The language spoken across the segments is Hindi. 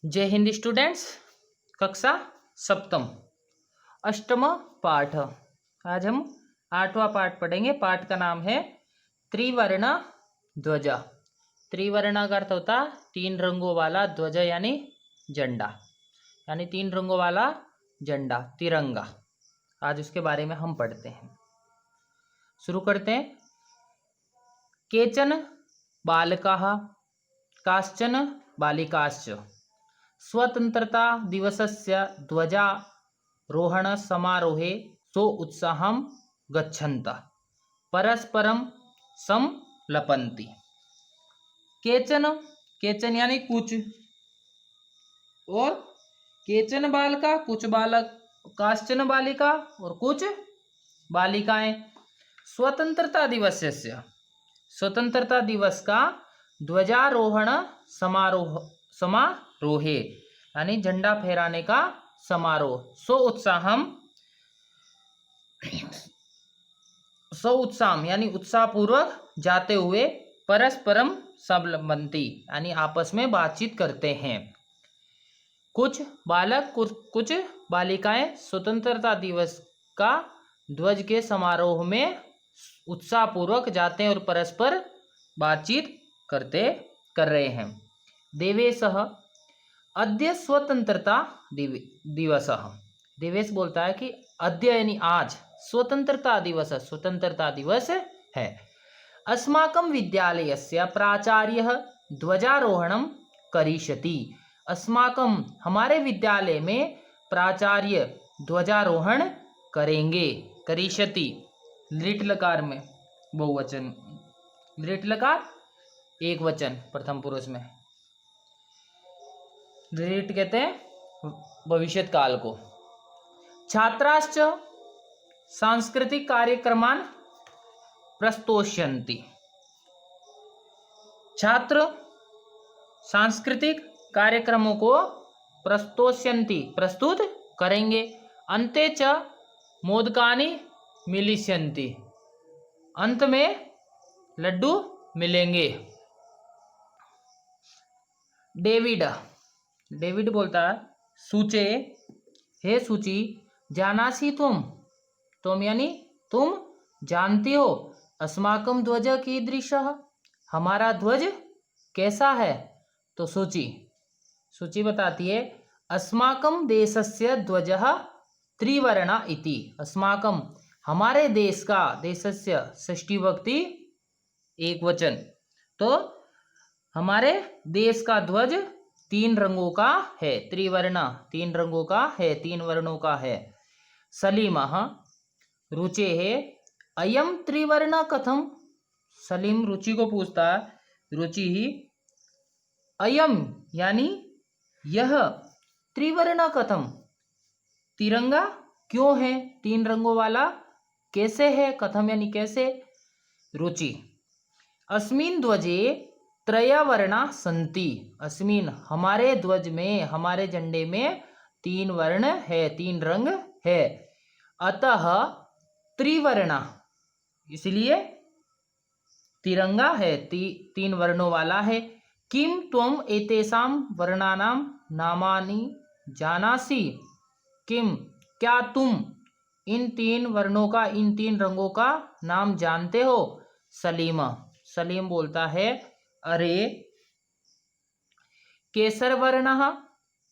जय हिंद स्टूडेंट्स। कक्षा सप्तम अष्टम पाठ। आज हम आठवां पाठ पढ़ेंगे। पाठ का नाम है त्रिवर्ण ध्वज। त्रिवर्ण का अर्थ होता तीन रंगों वाला ध्वज यानी झंडा, यानी तीन रंगों वाला झंडा तिरंगा। आज उसके बारे में हम पढ़ते हैं। शुरू करते हैं। केचन बालकाः काश्चन बालिकाश्च स्वतंत्रता दिवसस्य ध्वजारोहण समारोहे सो उत्साहं गच्छन्तः परस्परं संलपन्ति। केचन, केचन यानी कुछ, और केचन बालका कुछ बालक, काश्चन बालिका और कुछ बालिकाएं। स्वतंत्रता दिवसस्य, स्वतंत्रता दिवस का ध्वजारोहण समारोहे यानी झंडा फहराने का समारोह। सो उत्साह यानी उत्साहपूर्वक जाते हुए परस्परम संलपन्ति यानी आपस में बातचीत करते हैं। कुछ बालक कुछ बालिकाएं स्वतंत्रता दिवस का ध्वज के समारोह में उत्साहपूर्वक जाते हैं और परस्पर बातचीत कर रहे हैं। देवेशः अद्य स्वतंत्रता दिवसः। देवेश बोलता है कि अद्य यानी आज स्वतंत्रता दिवस है। अस्माकं विद्यालयस्य प्राचार्यः ध्वजारोहणं करिष्यति। अस्माकं हमारे विद्यालय में प्राचार्य ध्वजारोहण करेंगे। करिष्यति लिट लकार में बहुवचन, लिट लकार एक वचन प्रथम पुरुष में। लिट कहते हैं भविष्यत काल को। छात्राश्च सांस्कृतिक कार्यक्रमान प्रस्तोष्यन्ति। छात्र सांस्कृतिक कार्यक्रमों को प्रस्तोष्यन्ति प्रस्तुत करेंगे। अन्ते च मोदकानि मिलिष्यन्ति। अंत में लड्डू मिलेंगे। डेविड बोलता है सूचे, हे सूची, जानासी तुम यानी तुम जानती हो, अस्माकं ध्वज कीदृशः, हमारा ध्वज कैसा है। तो सूची बताती है अस्माकं देशस्य ध्वजः त्रिवर्ण इति। अस्माकं हमारे देश का, देशस्य षष्ठी विभक्ति एक वचन, तो हमारे देश का ध्वज तीन रंगों का है। त्रिवर्ण तीन रंगों का है, तीन वर्णों का है। सलीमः रुचेः अयम त्रिवर्ण कथम। सलीम रुचि को पूछता है, रुचि ही अयम यानी यह, त्रिवर्ण कथम तिरंगा क्यों है, तीन रंगों वाला कैसे है, कथम यानी कैसे। रुचि अस्मिन् ध्वजे त्रयवर्णा सन्ति। अस्मिन् हमारे ध्वज में, हमारे झंडे में तीन वर्ण है, तीन रंग है। अतः त्रिवर्णा इसलिए तिरंगा है, तीन वर्णों वाला है। किम त्वम एतेषां वर्णानां नामानि जानासि। किम क्या तुम इन तीन वर्णों का, इन तीन रंगों का नाम जानते हो। सलीम बोलता है अरे केसर वर्णः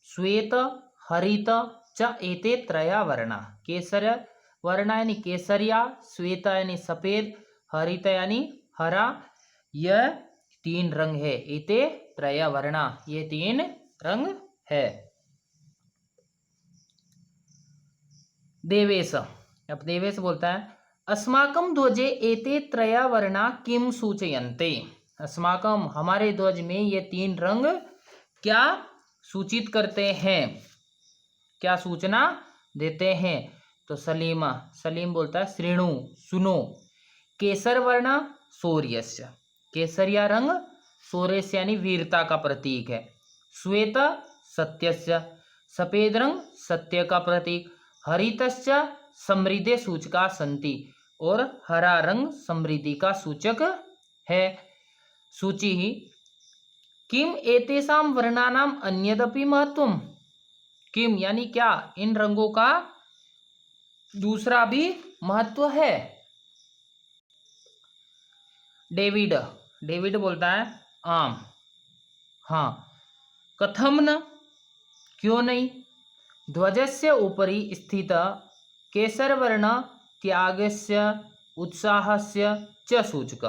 श्वेत हरित च एते त्रया वर्णा। केसर वर्ण यानी केसरिया, श्वेत यानी सफेद, हरित यानी हरा, यह तीन रंग है। एते त्रया वर्णा ये तीन रंग है। देवेश, अब देवेश बोलता है अस्माकं ध्वजे एते त्रया वर्णा किम सूचयन्ते। अस्माकं हमारे ध्वज में ये तीन रंग क्या सूचित करते हैं, क्या सूचना देते हैं। तो सलीम बोलता है श्रेणु सुनो। केसर वर्ण शौर्यस्य, केसरिया रंग शौर्य यानी वीरता का प्रतीक है। श्वेत सत्यस्य, सफेद रंग सत्य का प्रतीक। हरितस्य समृद्धि सूचका संति, और हरा रंग समृद्धि का सूचक है। सूची ही किम एतेषां वर्णानाम अन्यदपि महत्वम, किम यानी क्या इन रंगों का दूसरा भी महत्व है। डेविड डेविड बोलता है आम, हाँ। कथम न, क्यों नहीं। ध्वजस्य उपरि स्थित केसरवर्ण त्यागस्य उत्साहस्य च सूचक।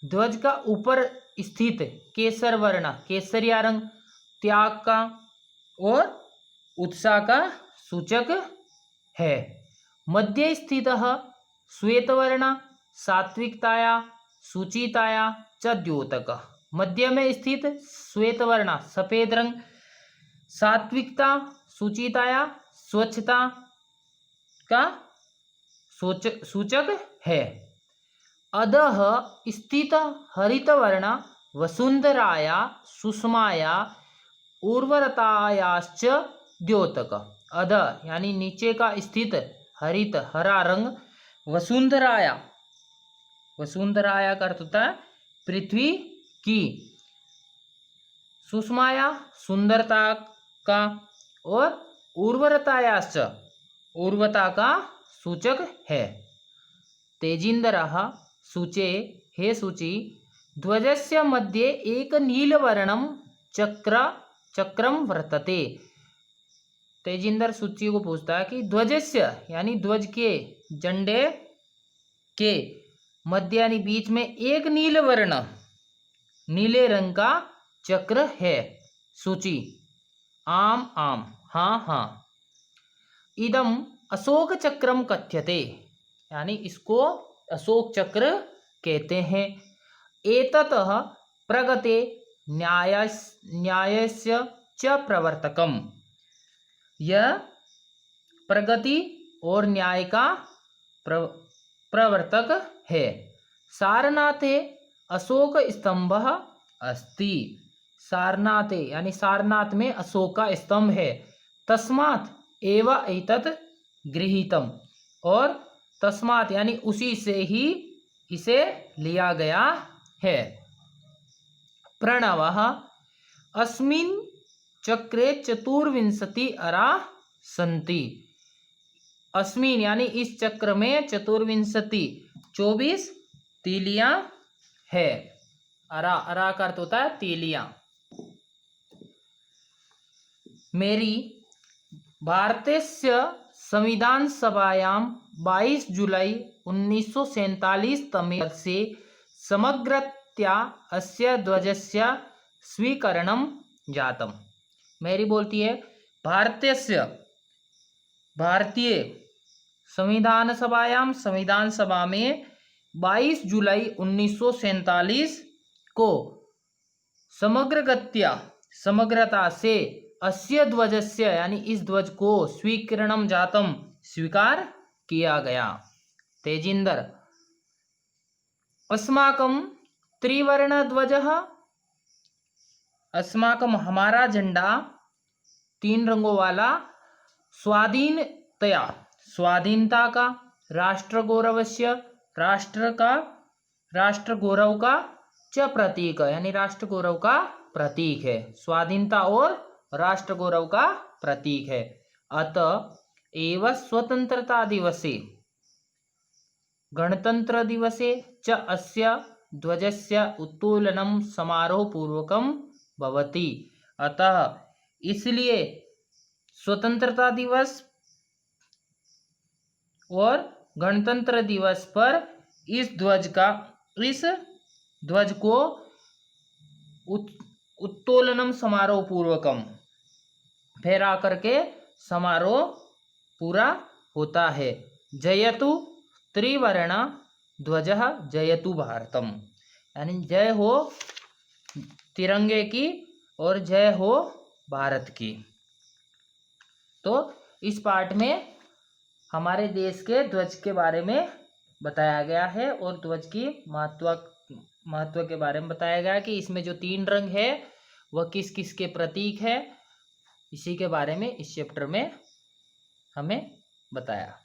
ध्वज का ऊपर स्थित केसर वर्ण, केसरिया रंग, त्याग का और उत्साह का सूचक है। मध्य स्थित श्वेतवर्ण सात्विकताया शुचिताया च द्योतक। मध्य में स्थित श्वेतवर्ण सफेद रंग सात्विकता शुचिताया स्वच्छता का सूचक है। अधः स्थित हरितवर्ण वसुंधराया सुषमाया उर्वरतायाश्च द्योतक। अधः यानी नीचे का स्थित हरित हरा रंग, वसुंधराया, वसुंधराया का अर्थ होता है पृथ्वी की, सुषमाया सुंदरता का और उर्वरतायाश्च उर्वरता का सूचक है। तेजिंदरः सूचे, हे सूची, ध्वजस्य मध्ये एक नीलवर्णम चक्रम वर्तते। तेजिंदर सूची को पूछता है कि ध्वजस्य यानी ध्वज के, झंडे के मध्य यानी बीच में एक नीलवर्ण नीले रंग का चक्र है। सूची आम आम, हाँ हाँ। इदम अशोक चक्रम कथ्यते, यानी इसको अशोक चक्र कहते हैं। एततः प्रगते न्यायस्य च प्रवर्तकम, यह प्रगति और न्याय का प्रवर्तक है। सारनाथे अशोक स्तंभ अस्ति, सारनाथे यानी सारनाथ में अशोक का स्तंभ है। तस्मात् एव एतत् गृहीतम, और तस्मात् यानी उसी से ही इसे लिया गया है। प्रणवः अस्मिन् चक्रे चतुर्विंशति अरा सन्ति। अस्मिन यानी इस चक्र में चतुर्विंशति 24 तीलियां है। अरा, अरा का अर्थ होता है तीलियां। मेरी भारतस्य संविधान सभायां 22 जुलाई 1947 तमे वर्षे समग्रतया अस्य ध्वजस्य स्वीकरणं जातम्। मेरी बोलती है भारतस्य, भारतीय संविधान सभायां, संविधान सभा में 22 जुलाई 1947 को समग्रगत्या, समग्रता से, अस्य ध्वजस्य यानी इस ध्वज को, स्वीकरणम जातम स्वीकार किया गया। तेजिंदर अस्माकं त्रिवर्ण ध्वजः, अस्माकं हमारा झंडा 3 रंगों वाला, स्वाधीनतया स्वाधीनता का, राष्ट्र गौरवस्य राष्ट्र का, राष्ट्र गौरव का, च प्रतीक यानी राष्ट्र गौरव का प्रतीक है। स्वाधीनता और राष्ट्र गौरव का प्रतीक है। अतः एव स्वतंत्रता दिवसे, गणतंत्र दिवसे च अस्य ध्वजस्य उत्तोलनं समारोह पूर्वकं भवति। अतः इसलिए स्वतंत्रता दिवस और गणतंत्र दिवस पर इस ध्वज को उत्तोलनम समारोह पूर्वकम फहरा करके समारोह पूरा होता है। जयतु त्रिवर्ण ध्वजः जयतु भारतम, यानी जय हो तिरंगे की और जय हो भारत की। तो इस पाठ में हमारे देश के ध्वज के बारे में बताया गया है और ध्वज की महत्व के बारे में बताया गया कि इसमें जो 3 रंग है वह किस किस के प्रतीक है, इसी के बारे में इस चैप्टर में हमें बताया।